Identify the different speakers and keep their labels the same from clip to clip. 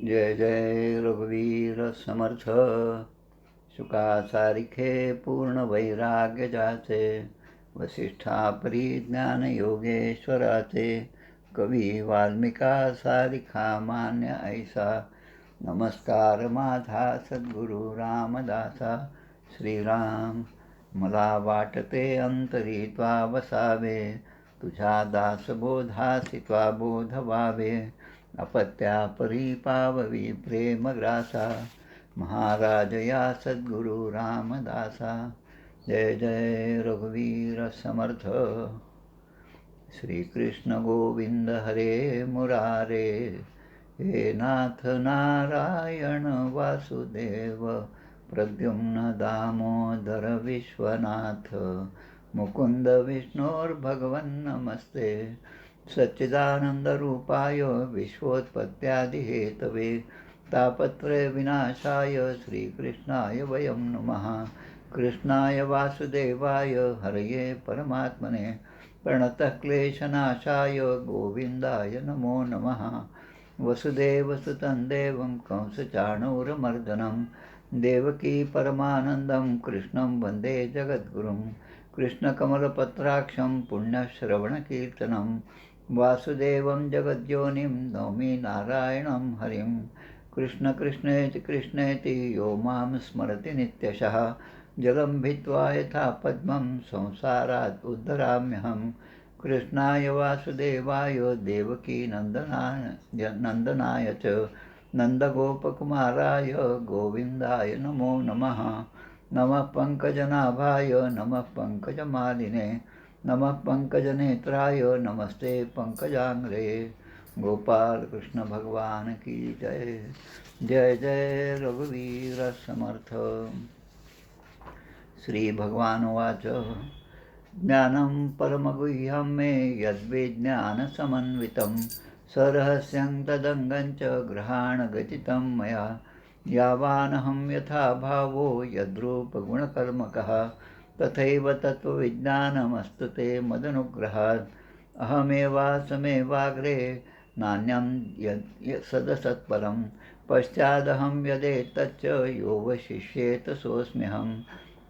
Speaker 1: जय जय रघुवीर समर्थ। शुका सारिखे पूर्ण वैराग्य जाचे, वसिष्ठा परिज्ञान योगेश्वराचे, कवी वाल्मिका सारिखा मान्य ऐसा, नमस्कार माझा सद्गुरु रामदासा. श्रीराम मला वाटते अंतरी त्वा वसावे, तुझ्या दासबोधासी त्वा बोध व्हावे, अपत्या परी पाववी प्रेमग्रासा, महाराज या सद्गुरु रामदासा. जय जय रघुवीर समर्थ. श्रीकृष्ण गोविंद हरे मुरारे, हे नाथ नारायण वासुदेव, प्रद्युम्न दामोदर विश्वनाथ, मुकुंद विष्णोर्भगवन् नमस्ते. सच्चिदानन्दरूपाय विश्वोत्पत्त्यादिहेतवे, तापत्रय विनाशाय श्रीकृष्णाय वयं नमः. कृष्णाय वासुदेवाय हरये परमात्मने, प्रणतः क्लेशनाशाय गोविन्दाय नमो नमः. वसुदेवसुतं देवं कंसचाणूरमर्दनं, देवकी परमानन्दं कृष्णं वन्दे जगद्गुरुं. कृष्णकमलपत्राक्षं पुण्यश्रवणकीर्तनं, वासुदेवं जगद्योनिं नौमि नारायणं हरिं. कृष्ण कृष्णेति कृष्णेति यो मां स्मरति नित्यशः, जलं भित्त्वा यथा पद्मं संसारात् उद्धराम्यहं. कृष्णाय वासुदेवाय देवकी नन्दनाय च, नन्दगोपकुमाराय गोविन्दाय नमो नमः. नमः पङ्कजनाभाय नमः पङ्कजमालिने, नमः पङ्कजनेत्राय नमस्ते पङ्कजाङ्घ्रे. गोपाल कृष्ण भगवान की जय. जय जय रघुवीर समर्थ. श्री भगवान उवाच, ज्ञानं परमगुह्यं मे यद्विज्ञानसमन्वितं, सरहस्यं तदङ्गं च ग्रहाणगतितं मया. यावानहं यथा भावो यद्रूपगुणकर्मकः, तथैव तत्त्वविज्ञानमस्तु ते मदनुग्रहात्. अहमेवासमेवाग्रे नान्यं सदसत्परं, पश्चादहं यदेतच्च यो वशिष्येत सोऽस्म्यहम्.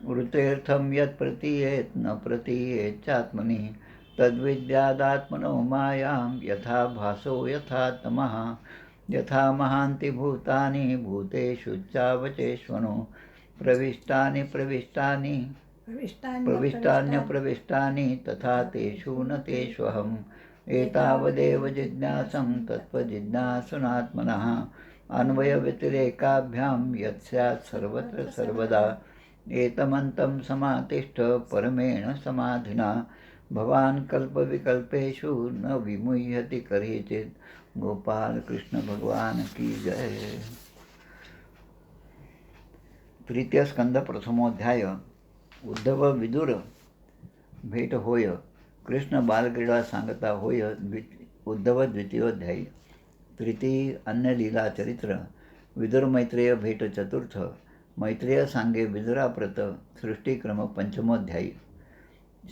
Speaker 1: वृतेर्थं यत् प्रतीयेत् न प्रतीयेच्चात्मनि, तद्विद्यादात्मनो मायां यथा भासो यथा तमः. यथा महान्ति भूतानि भूतेषु चावचेष्वनो, प्रविष्टान्यप्रविष्टानि तथा तेषु न तेष्वहम्. एतावदेव जिज्ञासं तत्त्वजिज्ञासुनात्मनः, अन्वयव्यतिरेकाभ्यां यत् स्यात् सर्वत्र सर्वदा. एतमन्तं समातिष्ठ परमेण समाधिना, भवान् कल्पविकल्पेषु न विमुह्यति करिचित्. गोपाल कृष्ण भगवान की जय. तृतीय स्कंद प्रथमोध्याय. उद्धव विदुर भेट होय. कृष्ण बालक्रीडा सांगता होय. उद्धव द्वितीयोध्यायी. तृतीय अन्य लीला चरित्र. विदुर मैत्रेय भेट चतुर्थ. मैत्रेय सांगे विदुराप्रत. सृष्टिक्रम पंचमोध्यायी.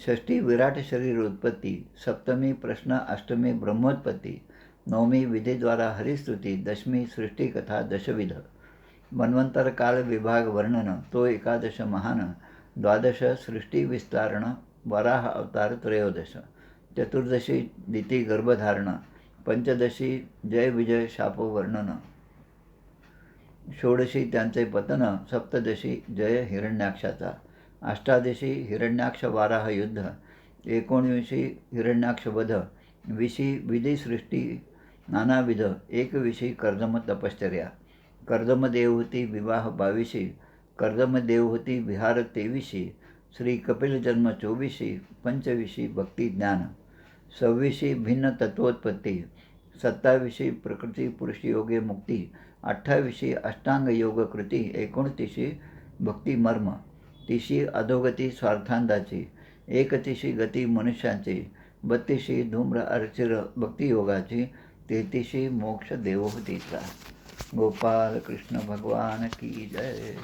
Speaker 1: षष्ठी विराट शरीर उत्पत्ति. सप्तमी प्रश्न. अष्टमी ब्रह्मोत्पत्ति. नवमी विधि द्वारा हरिस्तुति. दशमी सृष्टि कथा दशविध. मन्वंतर काल विभाग वर्णन तो एकादश महान. द्वादश सृष्टि विस्तारण. वराह अवतार त्रयोदश. चतुर्दशी दिति गर्भधारण. पंचदशी जय विजय शापो वर्णन. षोडशी त्यांचे पतन. सप्तदशी जय हिरण्याक्षाचा. अष्टादशी हिरण्याक्ष वाराह युद्ध. एकोणविशी हिरण्याक्ष वध. विशी विधी सृष्टी नानाविध. एकविशी कर्दम तपश्चर्या. कर्दम देवहूती विवाह 22. कर्दम देवहूती विहार 23. श्री कपिल जन्म 24. पंचविशी भक्ती ज्ञान. 26 भिन्न तत्वोत्पत्ती. 27 प्रकृती पुरुष योगे मुक्ती. 28 अष्टांग योग कृती. 29 भक्ती मर्म. 30 अधोगती स्वार्थांताची. 31 गती मनुष्यांची. 32 धूम्र अर्चिर भक्तियोगाची. 33 मोक्ष देवहूतीचा. गोपाल कृष्ण भगवान की जय.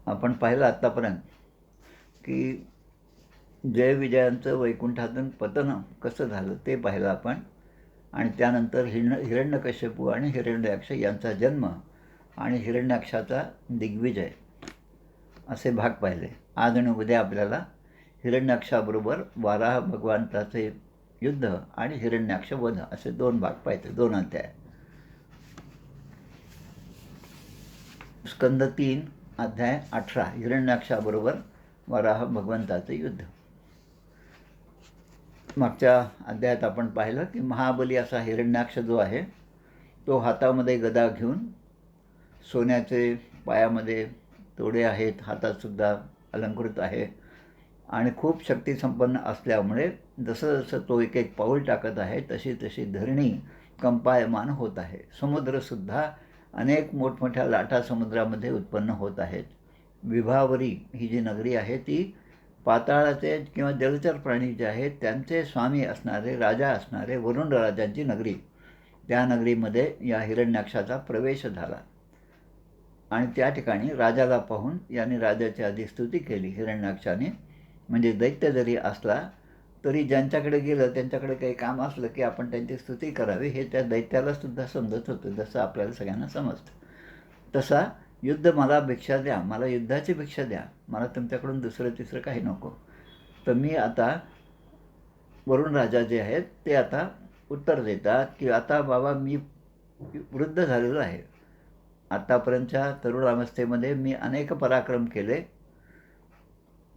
Speaker 1: आपण पाहिलं आत्तापर्यंत की जय विजयांचं वैकुंठातून पतन कसं झालं ते पाहिलं आपण. आणि त्यानंतर हिरण्यकश्यपू आणि हिरण्याक्ष यांचा जन्म आणि हिरण्याक्षाचा दिग्विजय असे भाग पाहिले. आज आणि उद्या आपल्याला हिरण्याक्षाबरोबर वाराह भगवंताचे युद्ध आणि हिरण्याक्ष वध असे 2 भाग पाहिजे, 2 अध्याय. स्कंद 3 अध्याय 18 हिरण्याक्षाबरोबर वराह भगवंताचे युद्ध. मागच्या अध्यायात आपण पाहिलं की महाबली असा हिरण्याक्ष जो आहे तो हातामध्ये गदा घेऊन, सोन्याचे पायामध्ये तोडे आहेत, हातात सुद्धा अलंकृत आहे आणि खूप शक्तिसंपन्न असल्यामुळे जसं जसं तो एक एक पाऊल टाकत आहे तशी तशी धरणी कंपायमान होत आहे. समुद्रसुद्धा अनेक मोठमोठ्या लाटा समुद्रामध्ये उत्पन्न होत आहेत. विभावरी ही जी नगरी आहे ती पाताळाचे किंवा जलचर प्राणी जे आहेत त्यांचे स्वामी असणारे, राजा असणारे वरुण राजांची नगरी, त्या नगरीमध्ये या हिरण्याक्षाचा प्रवेश झाला आणि त्या ठिकाणी राजाला पाहून याने राजाची आधी स्तुती केली हिरण्याक्षाने. म्हणजे दैत्य जरी असला तरी ज्यांच्याकडे गेलं त्यांच्याकडे काही काम असलं की आपण त्यांची स्तुती करावी हे त्या दैत्याला सुद्धा समजत होतं, जसं आपल्याला सगळ्यांना समजतं. तसा युद्ध मला भिक्षा द्या, मला युद्धाची भिक्षा द्या, मला तुमच्याकडून दुसरं तिसरं काही नको. तर मी आता वरुण राजा जे आहेत ते आता उत्तर देतात की आता बाबा मी वृद्ध झालेलो आहे, आतापर्यंतच्या तरुणावस्थेमध्ये मी अनेक पराक्रम केले,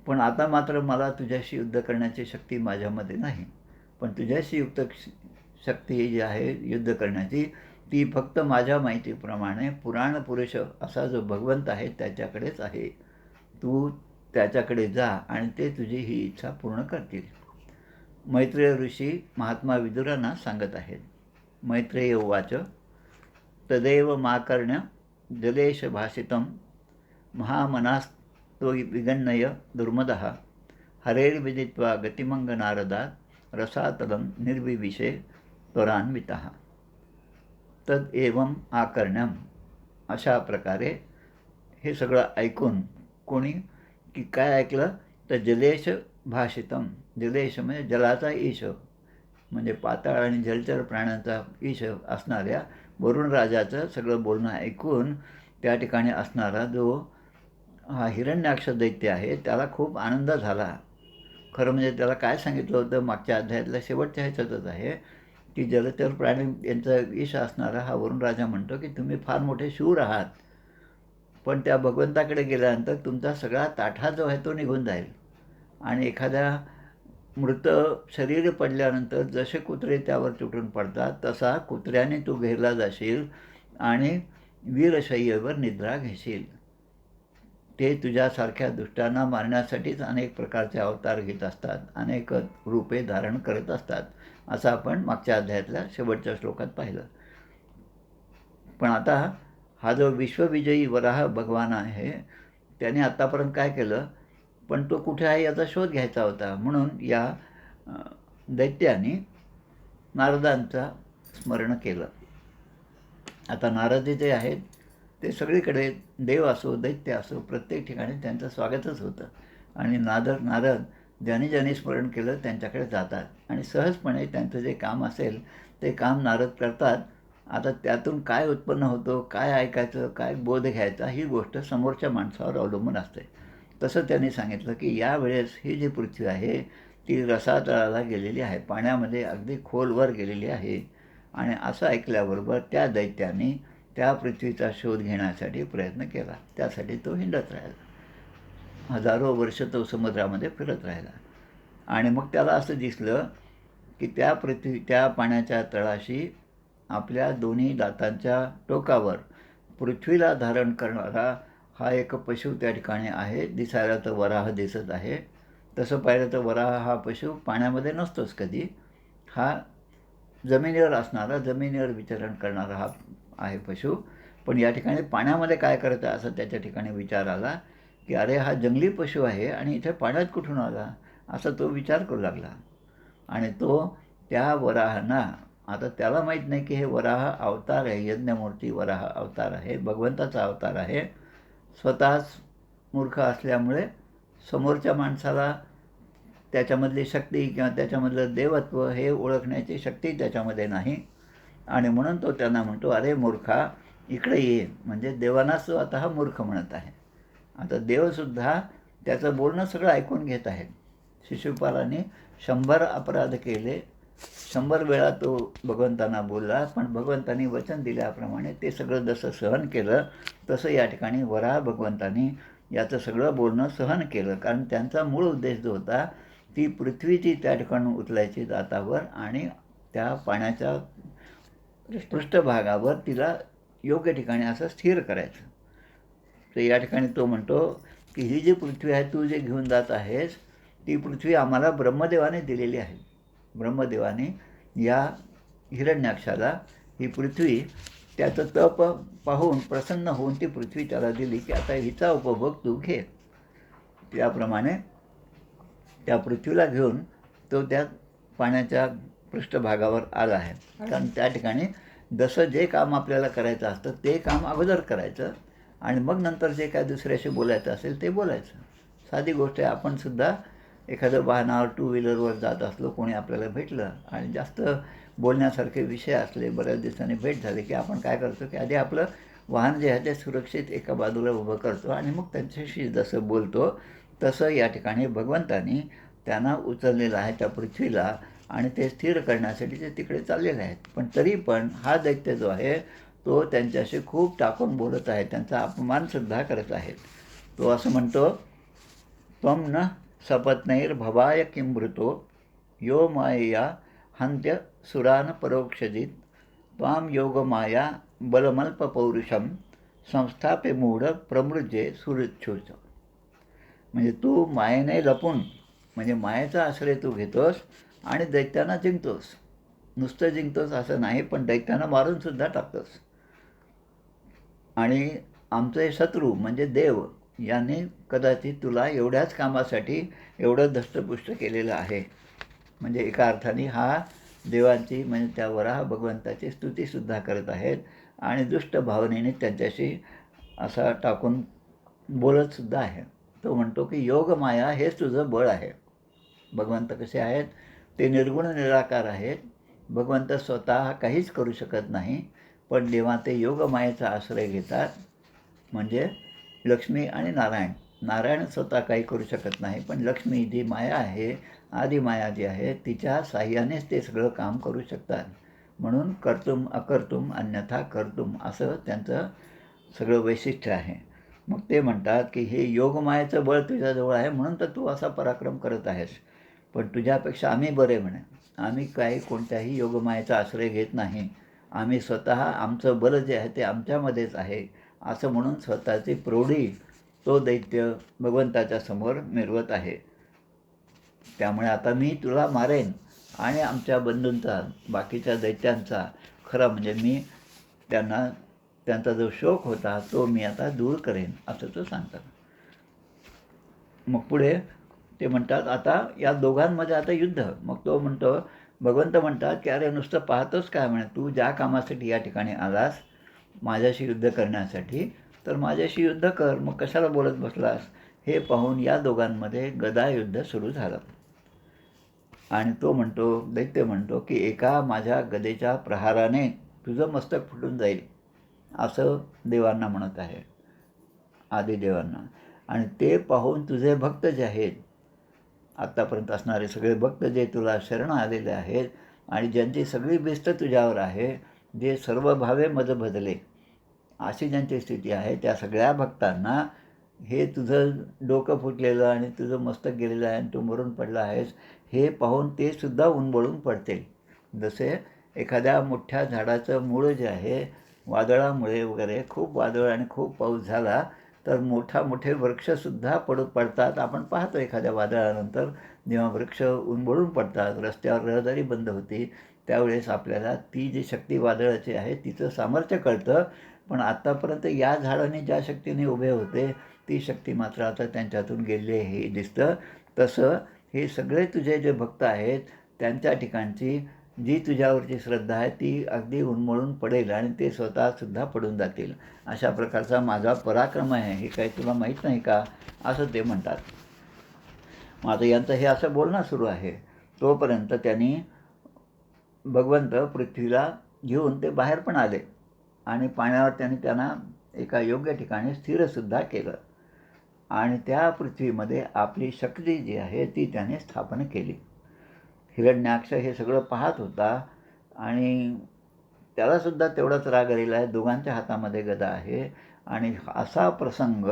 Speaker 1: पण आता मात्र मला तुझ्याशी युद्ध करण्याची शक्ती माझ्यामध्ये नाही. पण तुझ्याशी युक्त शक्ती जी आहे युद्ध करण्याची ती फक्त माझ्या माहितीप्रमाणे पुराण पुरुष असा जो भगवंत आहे त्याच्याकडेच आहे. तू त्याच्याकडे जा आणि ते तुझी ही इच्छा पूर्ण करतील. मैत्रेय ऋषी महात्मा विदुरांना सांगत आहेत. मैत्रेय उवाच तदेव माकर्ण्य जलेश भाषितं महामनास्तो विगण्य दुर्मदः हरेर्विदित्वा गतिमंग नारदात् रसातलं निर्विविशे त्वरान्वितः. तद एवं आकर्ण्यम. अशा प्रकारे हे सगळं ऐकून कोणी की काय ऐकलं तर जलेश भाषितम. जलेश म्हणजे जलाचा ईश, म्हणजे पाताळ आणि जलचर प्राण्यांचा ईश असणाऱ्या वरुण राजाचं सगळं बोलणं ऐकून त्या ठिकाणी असणारा जो हा हिरण्याक्ष दैत्य आहे त्याला खूप आनंद झाला. खरं म्हणजे त्याला काय सांगितलं होतं मागच्या अध्यायातल्या शेवटच्या ह्याच्यातच आहे की जलचर प्राणी यांचा विष असणारा हा वरुण राजा म्हणतो की तुम्ही फार मोठे शूर आहात, पण त्या भगवंताकडे गेल्यानंतर तुमचा सगळा ताठा जो आहे तो निघून जाईल आणि एखाद्या मृत शरीर पडल्यानंतर जसे कुत्रे त्यावर तुटून पडतात तसा कुत्र्याने तू घेरला जाशील आणि वीरशय्येवर निद्रा घेशील. ते तुझ्यासारख्या दुष्टांना मारण्यासाठीच अनेक प्रकारचे अवतार घेत असतात, अनेक रूपे धारण करत असतात, असं आपण मागच्या अध्यायातल्या शेवटच्या श्लोकात पाहिलं. पण आता हा जो विश्वविजयी वराह भगवान आहे त्याने आत्तापर्यंत काय केलं, पण तो कुठे आहे याचा शोध घ्यायचा होता. म्हणून या दैत्याने नारदांचा स्मरण केलं. आता नारद जे आहेत ते सगळीकडे देव असो दैत्य असो प्रत्येक ठिकाणी त्यांचं स्वागतच होतं आणि नारद ज्याने ज्याने स्मरण केलं त्यांच्याकडे जातात आणि सहजपणे त्यांचं जे काम असेल ते काम नारद करतात. आता त्यातून काय उत्पन्न होतो, काय ऐकायचं, काय बोध घ्यायचा ही गोष्ट समोरच्या माणसावर अवलंबून असते. तसं त्यांनी सांगितलं की यावेळेस ही जी पृथ्वी आहे ती रसातळाला गेलेली आहे, पाण्यामध्ये अगदी खोलवर गेलेली आहे. आणि असं ऐकल्याबरोबर त्या दैत्याने त्या पृथ्वीचा शोध घेण्यासाठी प्रयत्न केला. त्यासाठी तो हिंडत राहिला, हजारो वर्ष तो समुद्रामध्ये फिरत राहिला आणि मग त्याला असं दिसलं की त्या पाण्याच्या तळाशी आपल्या दोन्ही दातांच्या टोकावर पृथ्वीला धारण करणारा हा एक पशु त्या ठिकाणी आहे. दिसायला तर वराह दिसत आहे, तसं पाहिलं तर वराह हा पशु पाण्यामध्ये नसतोच कधी, हा जमिनीवर असणारा, जमिनीवर विचरण करणारा हा आहे पशु. पण या ठिकाणी पाण्यामध्ये काय करत आहे असं त्याच्या ठिकाणी विचार आला की अरे हा जंगली पशु आहे आणि इथे पाण्यात कुठून आला, असा तो विचार करू लागला. आणि तो त्या वराहांना, आता त्याला माहीत नाही की हे वराह अवतार आहे, यज्ञमूर्ती वराह अवतार आहे, भगवंताचा अवतार आहे. स्वतःच मूर्ख असल्यामुळे समोरच्या माणसाला त्याच्यामधली शक्ती किंवा त्याच्यामधलं देवत्व हे ओळखण्याची शक्ती त्याच्यामध्ये नाही. आणि म्हणून तो त्यांना म्हणतो, अरे मूर्खा इकडे ये. म्हणजे देवांना स्वतः मूर्ख म्हणत आहे. आता देवसुद्धा त्याचं बोलणं सगळं ऐकून घेत आहेत. शिशुपालाने 100 अपराध केले, 100 वेळा तो भगवंतांना बोलला, पण भगवंतांनी वचन दिल्याप्रमाणे ते सगळं जसं सहन केलं तसं या ठिकाणी वराह भगवंतांनी याचं सगळं बोलणं सहन केलं. कारण त्यांचा मूळ उद्देश जो होता ती पृथ्वीची त्या ठिकाणी उचलायची दातावर आणि त्या पाण्याच्या पृष्ठभागावर तिला योग्य ठिकाणी असं स्थिर करायचं. तर या ठिकाणी तो म्हणतो की ही जी पृथ्वी आहे तू जे घेऊन जात आहेस ती पृथ्वी आम्हाला ब्रह्मदेवाने दिलेली आहे. ब्रह्मदेवाने या हिरण्याक्षाला ही पृथ्वी त्याचं तप पाहून प्रसन्न होऊन ती पृथ्वी त्याला दिली की आता हिचा उपभोग तू घे. त्याप्रमाणे त्या पृथ्वीला घेऊन तो त्या पाण्याच्या पृष्ठभागावर आला आहे. कारण त्या ठिकाणी जसं जे काम आपल्याला करायचं असतं ते काम अगोदर करायचं आणि मग नंतर जे काय दुसऱ्याशी बोलायचं असेल ते बोलायचं. साधी गोष्ट आहे. आपणसुद्धा एखादं वाहनावर 2 व्हीलरवर जात असलो, कोणी आपल्याला भेटलं आणि जास्त बोलण्यासारखे विषय असले, बऱ्याच दिवसांनी भेट झाली की आपण काय करतो की आधी आपलं वाहन जे आहे ते सुरक्षित एका बाजूला उभं करतो आणि मग त्यांच्याशी जसं बोलतो तसं या ठिकाणी भगवंतानी त्यांना उचललेलं आहे त्या पृथ्वीला आणि ते स्थिर करण्यासाठी ते तिकडे चाललेले आहेत. पण तरी पण हा दैत्य जो आहे तो त्यांच्याशी खूप टाकून बोलत आहे, त्यांचा अपमानसुद्धा करत आहे. तो असं म्हणतो, त्वं न सपत्नैर्भवाय किमृतो यो मायया हन्त्य सुरान परोक्षजित त्वां योगमाया बलमल्पपौरुषम संस्थाप्य मूढ प्रमृज्ये सुहृच्छुच. म्हणजे तू मायेने लपून म्हणजे मायेचा आश्रय तू घेतोस आणि दैत्यांना जिंकतोस. नुसतं जिंकतोस असं नाही, पण दैत्यांना मारूनसुद्धा टाकतोस. आणि आमचे शत्रू म्हणजे देव यांनी कदाचित तुला एवढ्याच कामासाठी एवढं धष्टपुष्ट केलेलं आहे. म्हणजे एका अर्थाने हा देवांची म्हणजे त्या वराह भगवंताची स्तुतीसुद्धा करत आहेत आणि दुष्ट भावनेने त्यांच्याशी असा टाकून बोलतसुद्धा आहे. तो म्हणतो की योगमाया हेच तुझं बळ आहे. भगवंत कसे आहेत? ते निर्गुण निराकार आहेत. भगवंत स्वतः काहीच करू शकत नाही, पण जेव्हा ते योगमायेचा आश्रय घेतात म्हणजे लक्ष्मी आणि नारायण. नारायण स्वतः काही करू शकत नाही, पण लक्ष्मी जी माया आहे, आदिमाया जी आहे तिच्या साह्यानेच ते सगळं काम करू शकतात. म्हणून कर्तुम अकर्तुम अन्यथा कर्तुम असं त्यांचं सगळं वैशिष्ट्य आहे. मग ते म्हणतात की हे योगमायेचं बळ तुझ्याजवळ आहे म्हणून तर तू असा पराक्रम करत आहेस. पण तुझ्यापेक्षा आम्ही बरे म्हणे. आम्ही काही कोणत्याही योगमायेचा आश्रय घेत नाही. आम्ही स्वतः आमचं बल जे आहे ते आमच्यामध्येच आहे असं म्हणून स्वतःची प्रौढी तो दैत्य भगवंताच्या समोर मिरवत आहे. त्यामुळे आता मी तुला मारेन आणि आमच्या बंधूंचा बाकीच्या दैत्यांचा खरा म्हणजे मी त्यांचा जो शोक होता तो मी आता दूर करेन असं तो सांगतात. मग पुढे ते म्हणतात आता या दोघांमध्ये आता युद्ध. मग तो म्हणतो भगवंत म्हणतात की अरे नुसतं पाहतोस काय म्हणे, तू ज्या कामासाठी या ठिकाणी आलास माझ्याशी युद्ध करण्यासाठी तर माझ्याशी युद्ध कर, मग कशाला बोलत बसलास. हे पाहून या दोघांमध्ये गदायुद्ध सुरू झालं. आणि तो म्हणतो दैत्य म्हणतो की एका माझ्या गदेच्या प्रहाराने तुझं मस्तक फुटून जाईल असं देवांना म्हणत आहे, आदिदेवांना. आणि ते पाहून तुझे भक्त जे आहेत आत्तापर्यंत असणारे सगळे भक्त जे तुला शरण आलेले आहेत आणि ज्यांची सगळी बिस्त तुझ्यावर आहे, जे सर्व भावे मज भजले अशी ज्यांची स्थिती आहे त्या सगळ्या भक्तांना हे तुझं डोकं फुटलेलं आणि तुझं मस्तक गेलेलं आहे आणि तू मरून पडला आहेस हे पाहून ते सुद्धा उन्मळून पडतील. जसे एखाद्या मोठ्या झाडाचं मूळ जे आहे वादळामुळे वगैरे खूप वादळ आणि खूप पाऊस झाला तर मोठे वृक्षसुद्धा पडतात. आपण पाहतो एखाद्या वादळानंतर जेव्हा वृक्ष उन्मळून पडतात, रस्त्यावर रहदारी बंद होती, त्यावेळेस आपल्याला ती जी शक्ती वादळाची आहे तिचं सामर्थ्य कळतं. पण आत्तापर्यंत या झाडाने ज्या शक्तीने उभे होते ती शक्ती मात्र आता त्यांच्यातून गेली हे दिसतं. तसं हे सगळे तुझे जे भक्त आहेत त्यांच्या ठिकाणची जी तुझ्यावरची श्रद्धा आहे ती अगदी उन्मळून पडेल आणि ते स्वतःसुद्धा पडून जातील. अशा प्रकारचा माझा पराक्रम आहे, हे काही तुला माहीत नाही का असं ते म्हणतात. मग आता यांचं हे असं बोलणं सुरू आहे. तोपर्यंत त्यांनी भगवंत पृथ्वीला घेऊन ते बाहेर पण आले आणि पाण्यावर त्यांना एका योग्य ठिकाणी स्थिरसुद्धा केलं आणि त्या पृथ्वीमध्ये आपली शक्ती जी आहे ती त्याने स्थापन केली. हिरण्याक्ष हे सगळं पाहत होता आणि त्यालासुद्धा तेवढाच राग आलेला आहे. दोघांच्या हातामध्ये गदा आहे आणि असा प्रसंग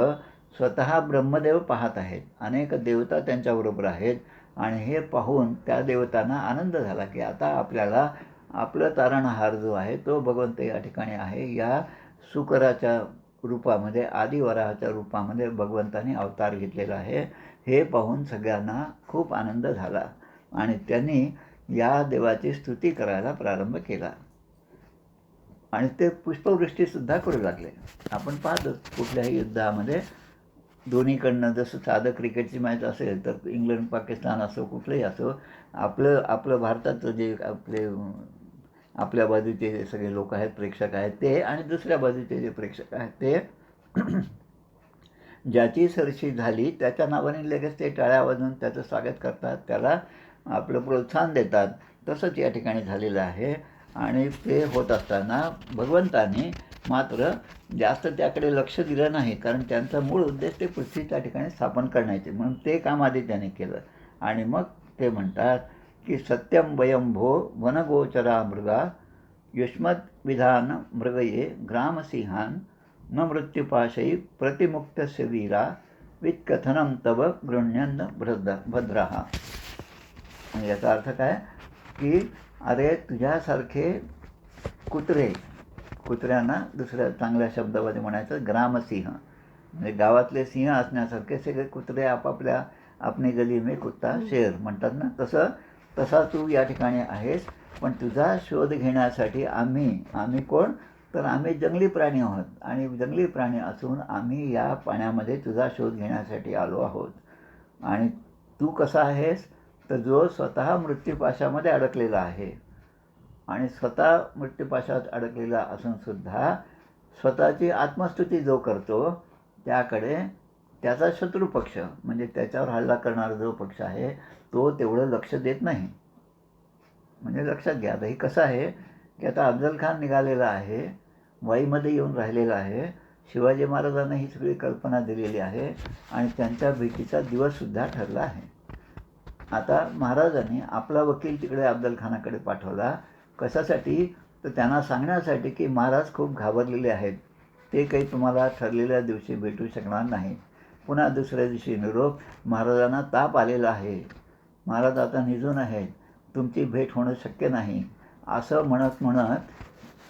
Speaker 1: स्वतः ब्रह्मदेव पाहत आहेत. अनेक देवता त्यांच्याबरोबर आहेत आणि हे पाहून त्या देवतांना आनंद झाला की आता आपल्याला आपलं तारणहार जो आहे तो भगवंत या ठिकाणी आहे. या सुकराच्या रूपामध्ये, आदिवराहाच्या रूपामध्ये भगवंतांनी अवतार घेतलेला आहे. हे पाहून सगळ्यांना खूप आनंद झाला आणि त्यांनी या देवाची स्तुती करायला प्रारंभ केला आणि ते पुष्पवृष्टीसुद्धा करू लागले. आपण पाहतो कुठल्याही युद्धामध्ये दोन्हीकडनं, जसं साधं क्रिकेटची मॅच असेल तर इंग्लंड पाकिस्तान असो कुठलंही असो, आपलं भारताचं जे आपल्या बाजूचे जे सगळे लोक आहेत, प्रेक्षक आहेत ते, आणि दुसऱ्या बाजूचे जे प्रेक्षक आहेत ते ज्याची सरशी झाली त्याच्या नावाने लगेच ते टाळ्या वाजवून त्याचं स्वागत करतात, त्याला आपलं प्रोत्साहन देतात. तसंच या ठिकाणी झालेलं आहे आणि ते होत असताना भगवंतांनी मात्र जास्त त्याकडे लक्ष दिलं नाही, कारण त्यांचा मूळ उद्देश ते पृथ्वी त्या ठिकाणी स्थापन करण्याचे, म्हणून ते काम आधी त्याने केलं. आणि मग ते म्हणतात की सत्यम वयं भो वनगोचरा मृगा युष्मत् विधान मृगये ग्रामसिंहान न मृत्युपाशयी प्रतिमुक्तस्य वीरा वित्कथनं तव गृह्णन् भद्रः. याचा अर्थ काय की अरे तुझ्यासारखे कुत्र्यांना दुसऱ्या चांगल्या शब्दामध्ये म्हणायचं ग्रामसिंह, म्हणजे गावातले सिंह असण्यासारखे सगळे कुत्रे आपापल्या आपली गली में कुत्ता शेर म्हणतात ना, तसा तू या ठिकाणी आहेस. पण तुझा शोध घेण्यासाठी आम्ही कोण, तर आम्ही जंगली प्राणी आहोत आणि जंगली प्राणी असून आम्ही या पाण्यामध्ये तुझा शोध घेण्यासाठी आलो आहोत. आणि तू कसा आहेस, तर जो स्वतः मृत्यूपाशामध्ये अडकलेला आहे आणि स्वतः मृत्यूपाशात अडकलेला असूनसुद्धा स्वतःची आत्मस्तुती जो करतो त्याकडे त्याचा शत्रुपक्ष म्हणजे त्याच्यावर हल्ला करणारा जो पक्ष आहे तो तेवढं लक्ष देत नाही. म्हणजे लक्षात घ्या, आता हे कसं आहे की आता अफजल खान निघालेला आहे, वाईमध्ये येऊन राहिलेला आहे. शिवाजी महाराजांना ही सगळी कल्पना दिलेली आहे आणि त्यांच्या भेटीचा दिवससुद्धा ठरला आहे. आता महाराजांनी आपला वकील तिकडे अफजल खानाकडे पाठवला. कशासाठी, तर त्यांना सांगण्यासाठी की महाराज खूप घाबरलेले आहेत, ते काही तुम्हाला ठरलेल्या दिवशी भेटू शकणार नाही. पुन्हा दुसऱ्या दिवशी निरोप, महाराजांना ताप आलेला आहे, महाराज आता निजून आहेत, तुमची भेट होणं शक्य नाही. असं म्हणत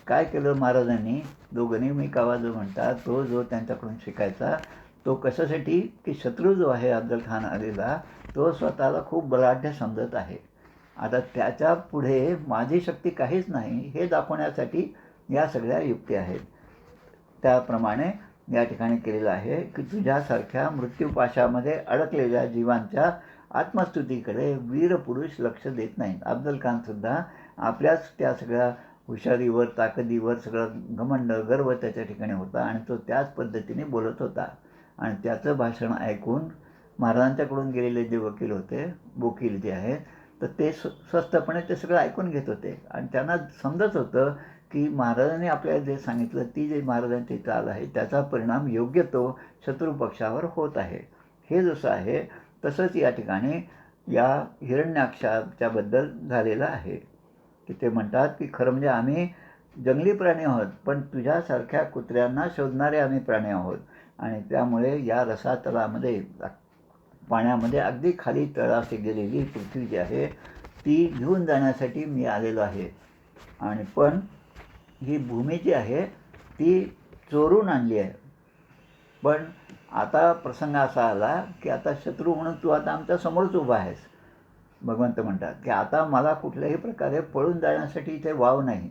Speaker 1: काय केलं महाराजांनी, दोघांनी मी कावा जो म्हणतात तो जो त्यांच्याकडून शिकायचा, तो कशासाठी की शत्रू जो आहे अफजल खान आलेला तो स्वतःला खूप बलाढ्य समजत आहे. आता त्याच्या पुढे माझी शक्ती काहीच नाही हे दाखवण्यासाठी या सगळ्या युक्ती आहेत. त्याप्रमाणे या ठिकाणी केलेलं आहे की तुझ्यासारख्या मृत्यूपाशामध्ये अडकलेल्या जीवांच्या आत्मस्तुतीकडे वीरपुरुष लक्ष देत नाहीत. अफजल खानसुद्धा आपल्याच त्या सगळ्या हुशारीवर, ताकदीवर सगळं घमंड, गर्व त्याच्या ठिकाणी होता आणि तो त्याच पद्धतीने बोलत होता. आणि त्याचं भाषण ऐकून महाराजांच्याकडून गेलेले जे वकील जे आहेत तर ते स्वस्तपणे ते सगळं ऐकून घेत होते आणि त्यांना समजत होतं की महाराजांनी आपल्याला जे सांगितलं, ती जे महाराजांची चाल आहे त्याचा परिणाम योग्य तो शत्रुपक्षावर होत आहे. हे जसं आहे तसंच या ठिकाणी या हिरण्याक्षाच्याबद्दल झालेलं आहे की ते म्हणतात की खरं म्हणजे आम्ही जंगली प्राणी आहोत, पण तुझ्यासारख्या कुत्र्यांना शोधणारे आम्ही प्राणी आहोत. आणि त्यामुळे या रसातलामध्ये, पाण्यामध्ये अगदी खाली तळाशी गेलेली पृथ्वी जी आहे ती घेऊन जाण्यासाठी मी आलेलो आहे. आणि पण ही भूमी जी आहे ती चोरून आणली आहे. पण आता प्रसंग असा आला की आता शत्रू म्हणून तू आता आमच्या समोरच उभा आहेस. भगवंत म्हणतात की आता मला कुठल्याही प्रकारे पळून जाण्यासाठी इथे वाव नाही.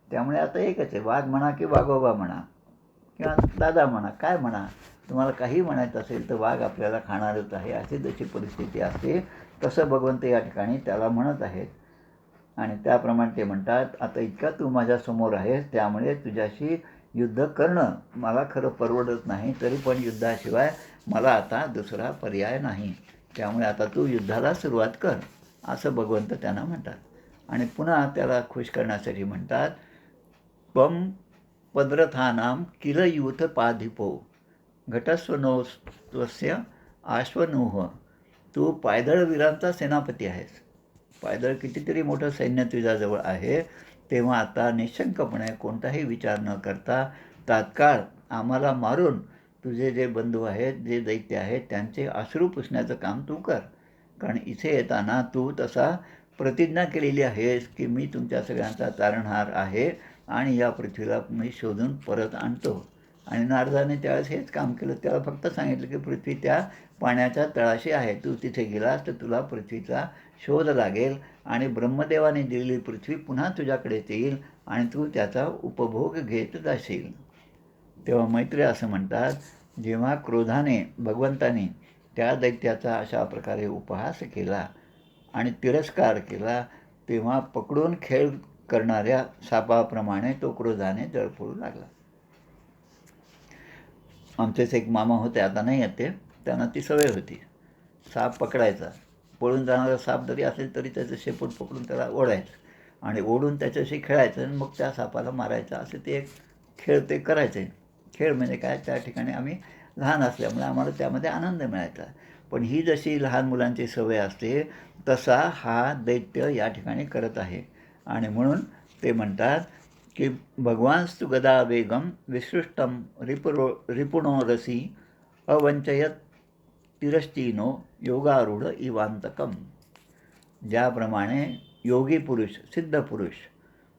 Speaker 1: त्यामुळे आता एकच आहे, वाघ म्हणा की वाघोबा म्हणा किंवा दादा म्हणा, काय म्हणा, तुम्हाला काही म्हणायचं असेल तर वाघ आपल्याला खाणारच आहे. अशी जशी परिस्थिती असते तसं भगवंत या ठिकाणी त्याला म्हणत आहेत. आणि त्याप्रमाणे ते म्हणतात आता इतका तू माझ्यासमोर आहेस त्यामुळे तुझ्याशी युद्ध करणं मला खरं परवडत नाही, तरी पण युद्धाशिवाय मला आता दुसरा पर्याय नाही. त्यामुळे आता तू युद्धाला सुरुवात कर, असं भगवंत त्यांना म्हणतात. आणि पुन्हा त्याला खुश करण्यासाठी म्हणतात, त्वं पद्रथानां किल यूथपाधिपो घटस्वनोस्त्वस्य आश्वनूह. तू पायदळ वीरांचा सेनापती आहेस. पायदळ कितीतरी मोठं सैन्य तुझ्याजवळ आहे. तेव्हा आता निशंकपणे कोणताही विचार न करता तात्काळ आम्हाला मारून तुझे जे बंधू आहेत, जे दैत्य आहेत, त्यांचे अश्रू पुसण्याचं काम तू कर. कारण इथे येताना तू तसा प्रतिज्ञा केलेली आहेस की मी तुमच्या सगळ्यांचा तारणहार आहे आणि या पृथ्वीला मी शोधून परत आणतो. आणि नारदाने त्यावेळेस हेच काम केलं. त्याला फक्त सांगितलं की पृथ्वी त्या पाण्याच्या तळाशी आहे, तू तिथे गेलास तर तुला पृथ्वीचा शोध लागेल आणि ब्रह्मदेवाने दिलेली पृथ्वी पुन्हा तुझ्याकडेच येईल आणि तू त्याचा उपभोग घेत जाशील. तेव्हा मैत्रेय असं म्हणतात, जेव्हा क्रोधाने भगवंताने त्या दैत्याचा अशा प्रकारे उपहास केला आणि तिरस्कार केला, तेव्हा पकडून खेळ करणाऱ्या सापाप्रमाणे तो क्रोधाने जळफळू लागला. आमचेच एक मामा होते, आता नाही येते, त्यांना ती सवय होती साप पकडायचा. पळून जाणारा साप जरी असेल तरी त्याचं शेपूट पकडून त्याला ओढायचं आणि ओढून त्याच्याशी खेळायचं आणि मग त्या सापाला मारायचं. असे ते एक खेळ ते करायचे. खेळ म्हणजे काय, त्या ठिकाणी आम्ही लहान असल्यामुळे आम्हाला त्यामध्ये आनंद मिळायचा. पण ही जशी लहान मुलांची सवय असते तसा हा दैत्य या ठिकाणी करत आहे. आणि म्हणून ते म्हणतात की भगवांस्तु गदा वेगम विसृष्टम रिपुणो रसी अवंचयत तिरश्चीनो योगारूढ इवांतकम. ज्याप्रमाणे योगी पुरुष, सिद्ध पुरुष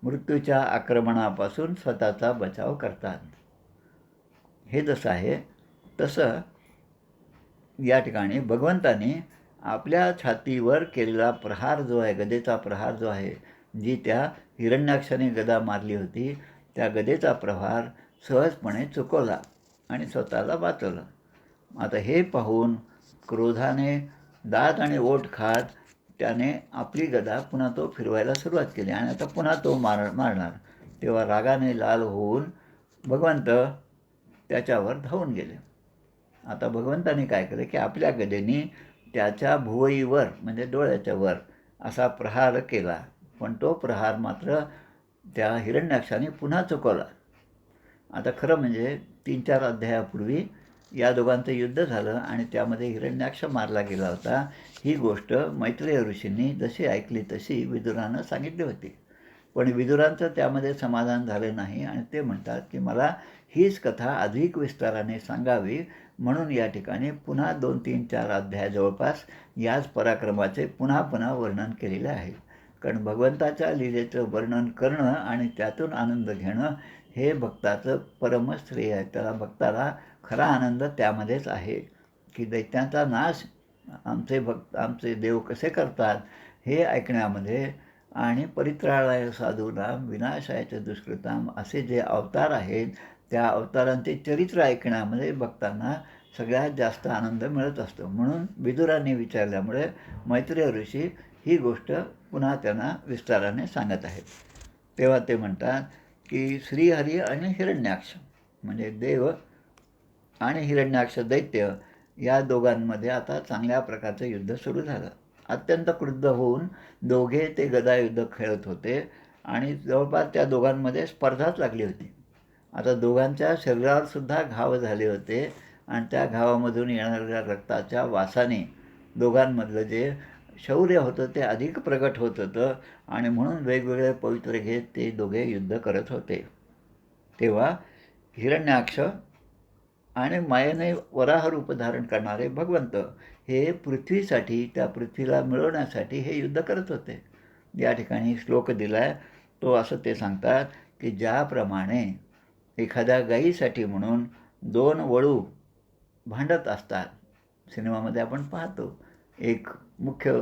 Speaker 1: मृत्यूच्या आक्रमणापासून स्वतःचा बचाव करतात, हे जसं आहे तसं या ठिकाणी भगवंताने आपल्या छातीवर केलेला प्रहार जो आहे, गदेचा प्रहार जो आहे, जी त्या हिरण्याक्षाने गदा मारली होती, त्या गदेचा प्रहार सहजपणे चुकवला आणि स्वतःला वाचवलं. आता हे पाहून क्रोधाने दात आणि ओठ खात त्याने आपली गदा पुन्हा तो फिरवायला सुरुवात केली आणि आता पुन्हा तो मारणार. तेव्हा रागाने लाल होऊन भगवंत त्याच्यावर धावून गेले. आता भगवंताने काय केलं की आपल्या गदेने त्याच्या भुवईवर म्हणजे डोळ्याच्या वर असा प्रहार केला, पण तो प्रहार मात्र त्या हिरण्याक्षाने पुन्हा चुकवला. आता खरं म्हणजे 3-4 अध्यायापूर्वी या दोघांचं युद्ध झालं आणि त्यामध्ये हिरण्याक्ष मारला गेला होता. ही गोष्ट मैत्रेय ऋषींनी जशी ऐकली तशी विदुरानं सांगितली होती. पण विदुरांचं त्यामध्ये समाधान झालं नाही आणि ते म्हणतात की मला हीच कथा अधिक विस्ताराने सांगावी, म्हणून या ठिकाणी पुन्हा 2-3-4 अध्याय जवळपास याच पराक्रमाचे पुन्हा पुन्हा वर्णन केलेले आहे. कारण भगवंताच्या लीलेचं वर्णन करणं आणि त्यातून आनंद घेणं हे भक्ताचं परमश्रेय आहे. त्याला भक्ताला खरा आनंद त्यामध्येच आहे की दैत्यांचा नाश आमचे देव कसे करतात हे ऐकण्यामध्ये आणि परित्राणाय साधूनां विनाशाय च दुष्कृतां असे जे अवतार आहेत त्या अवतारांचे चरित्र ऐकण्यामध्ये भक्तांना सगळ्यात जास्त आनंद मिळत असतो. म्हणून विदुराने विचारल्यामुळे मैत्रेय ऋषी ही गोष्ट पुन्हा त्यांना विस्ताराने सांगत आहेत. तेव्हा ते म्हणतात की श्रीहरी आणि हिरण्याक्ष म्हणजे देव आणि हिरण्याक्ष दैत्य या दोघांमध्ये आता चांगल्या प्रकारचं युद्ध सुरू झालं. अत्यंत क्रुद्ध होऊन दोघे ते गदायुद्ध खेळत होते आणि जवळपास त्या दोघांमध्ये स्पर्धाच लागली होती. आता दोघांच्या शरीरावर सुद्धा घाव झाले होते आणि त्या घावामधून येणाऱ्या रक्ताच्या वासाने दोघांमधलं जे शौर्य होतं ते अधिक प्रगट होत होतं आणि म्हणून वेगवेगळे पवित्र घेत ते दोघे युद्ध करत होते. तेव्हा हिरण्याक्ष आणि मायेने वराह रूप धारण करणारे भगवंत हे पृथ्वीसाठी, त्या पृथ्वीला मिळवण्यासाठी हे युद्ध करत होते. या ठिकाणी श्लोक दिला आहे तो असं ते सांगतात की ज्याप्रमाणे एखाद्या गायीसाठी म्हणून 2 वळू भांडत असतात, सिनेमामध्ये आपण पाहतो, एक मुख्य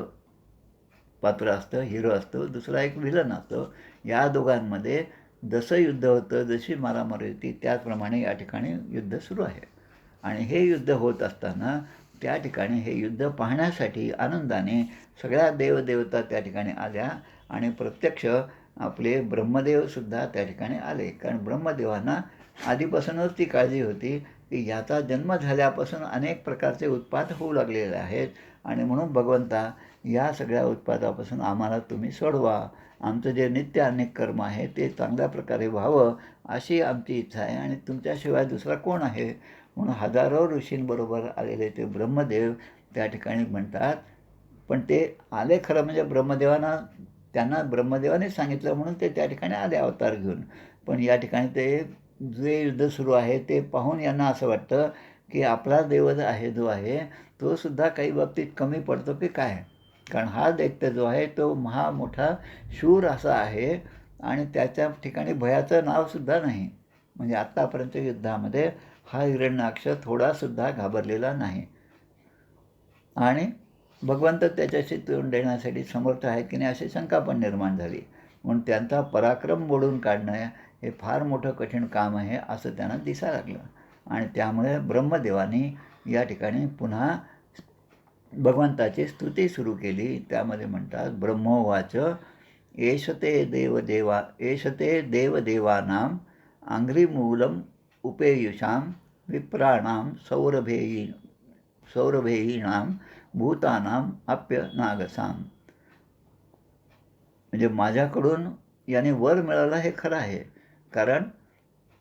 Speaker 1: पात्र असतं, हिरो असतो, दुसरा एक विलन असतो. या दोघांमध्ये जसं युद्ध होतं, जशी मारामारी होती, त्याचप्रमाणे या ठिकाणी युद्ध सुरू आहे. आणि हे युद्ध होत असताना त्या ठिकाणी हे युद्ध पाहण्यासाठी आनंदाने सगळ्या देवदेवता त्या ठिकाणी आल्या आणि प्रत्यक्ष आपले ब्रह्मदेवसुद्धा त्या ठिकाणी आले. कारण ब्रह्मदेवांना आधीपासूनच ती काळजी होती की याचा जन्म झाल्यापासून अनेक प्रकारचे उत्पात होऊ लागलेले आहेत आणि म्हणून भगवंता या सगळ्या उत्पादापासून आम्हाला तुम्ही सोडवा. आमचं जे नित्य अनेक कर्म आहे ते चांगल्या प्रकारे व्हावं अशी आमची इच्छा आहे आणि तुमच्याशिवाय दुसरा कोण आहे. म्हणून हजारो ऋषींबरोबर आलेले ते ब्रह्मदेव त्या ठिकाणी म्हणतात. पण ते आले खरं म्हणजे त्यांना ब्रह्मदेवाने सांगितलं म्हणून ते त्या ठिकाणी आले अवतार घेऊन. पण या ठिकाणी ते जे युद्ध सुरू आहे ते पाहून यांना असं वाटतं की आपला देव जो आहे तो सुद्धा काही बाबतीत कमी पडतो की काय. कारण हा दैत्य जो आहे तो मोठा शूर असा आहे आणि त्याच्या ठिकाणी भयाचं नावसुद्धा नाही. म्हणजे आत्तापर्यंत युद्धामध्ये हा हिरण्याक्ष थोडासुद्धा घाबरलेला नाही आणि भगवंत त्याच्याशी तोंड देण्यासाठी समर्थ आहेत की नाही अशी शंका पण निर्माण झाली. म्हणून त्यांचा पराक्रम मोडून काढणं हे फार मोठं कठीण काम आहे असं त्यांना दिसायला लागलं आणि त्यामुळे ब्रह्मदेवानी या ठिकाणी पुन्हा भगवंताची स्तुती सुरू केली. त्यामध्ये म्हणतात ब्रह्मोवाच एषते देवदेवानां आंघ्रिमूलम उपेयुषां विप्राणां सौरभेयीणां भूतानां अप्य नागसां. म्हणजे माझ्याकडून याने वर मिळाला हे खरं आहे. कारण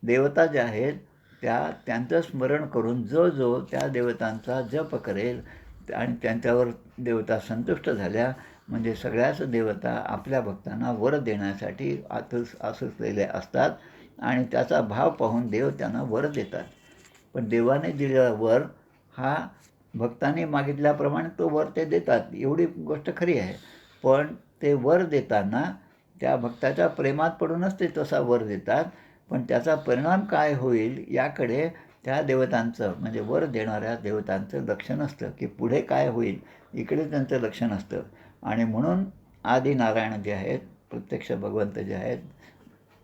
Speaker 1: देवता ज्या आहेत त्यांचं स्मरण करून जो त्या देवतांचा जप करेल आणि त्यांच्यावर देवता संतुष्ट झाल्या म्हणजे सगळ्याच देवता आपल्या भक्तांना वर देण्यासाठी आसुसलेले असतात आणि त्याचा भाव पाहून देव त्यांना वर देतात. पण देवाने दिलेला वर हा भक्तांनी मागितल्याप्रमाणे तो वर ते देतात, एवढी गोष्ट खरी आहे. पण ते वर देताना त्या भक्ताच्या प्रेमात पडूनच ते तसा वर देतात. पण त्याचा परिणाम काय होईल याकडे त्या देवतांचं म्हणजे वर देणाऱ्या देवतांचं लक्ष नसतं की पुढे काय होईल इकडे त्यांचं लक्ष नसतं. आणि म्हणून आदिनारायण जे आहेत, प्रत्यक्ष भगवंत जे आहेत,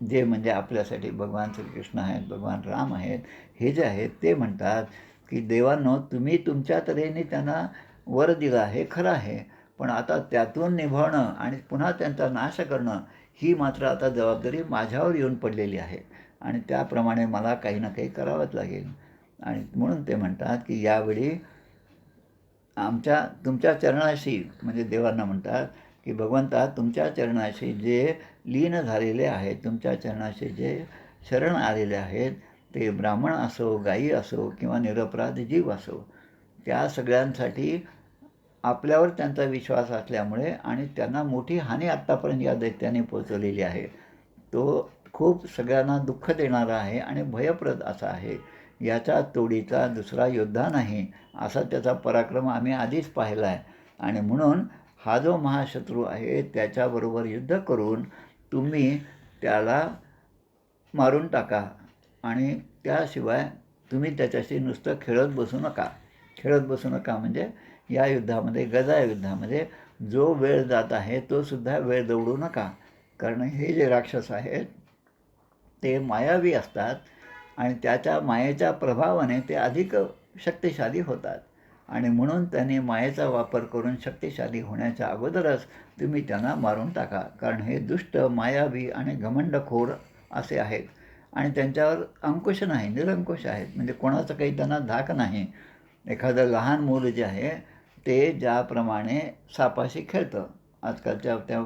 Speaker 1: जे म्हणजे आपल्यासाठी भगवान श्रीकृष्ण आहेत, भगवान राम आहेत, हे जे आहेत ते म्हणतात की देवांनो तुम्ही तुमच्या तऱ्हेने त्यांना वर दिला हे खरं आहे. पण आता त्यातून निभावणं आणि पुन्हा त्यांचा नाश करणं ही मात्र आता जबाबदारी माझ्यावर येऊन पडलेली आहे आणि त्याप्रमाणे मला काही ना काही करावंच लागेल. आणि म्हणून ते म्हणतात की यावेळी तुमच्या चरणाशी म्हणजे देवांना म्हणतात की भगवंता तुमच्या चरणाशी जे लीन झालेले आहेत, तुमच्या चरणाशी जे शरण आलेले आहेत, ते ब्राह्मण असो, गायी असो किंवा निरपराध जीव असो, त्या सगळ्यांसाठी आपल्यावर त्यांचा विश्वास असल्यामुळे आणि त्यांना मोठी हानी आत्तापर्यंत या दैत्याने पोचवलेली आहे. तो खूप सगळ्यांना दुःख देणारा आहे आणि भयप्रद असा आहे. याच्या तोडीचा दुसरा योद्धा नाही असा त्याचा पराक्रम आम्ही आधीच पाहिला आहे. आणि म्हणून हा जो महाशत्रू आहे त्याच्याबरोबर युद्ध करून तुम्ही त्याला मारून टाका आणि त्याशिवाय तुम्ही त्याच्याशी नुसतं खेळत बसू नका म्हणजे या युद्धामध्ये गदा युद्धामध्ये जो वेळ जात आहे तो सुद्धा वेळ दवडू नका. कारण हे जे राक्षस आहेत ते मायावी असतात आणि त्याच्या मायेच्या प्रभावाने ते अधिक शक्तिशाली होतात आणि म्हणून त्यांनी मायेचा वापर करून शक्तिशाली होण्याच्या अगोदरच तुम्ही त्यांना मारून टाका. कारण हे दुष्ट, मायावी आणि घमंडखोर असे आहेत आणि त्यांच्यावर अंकुश नाही, निरंकुश आहेत. म्हणजे कोणाचं काही त्यांना धाक नाही. एखादं लहान मूल जे आहे ते ज्याप्रमाणे सापाशी खेळतं, आजकालच्या त्या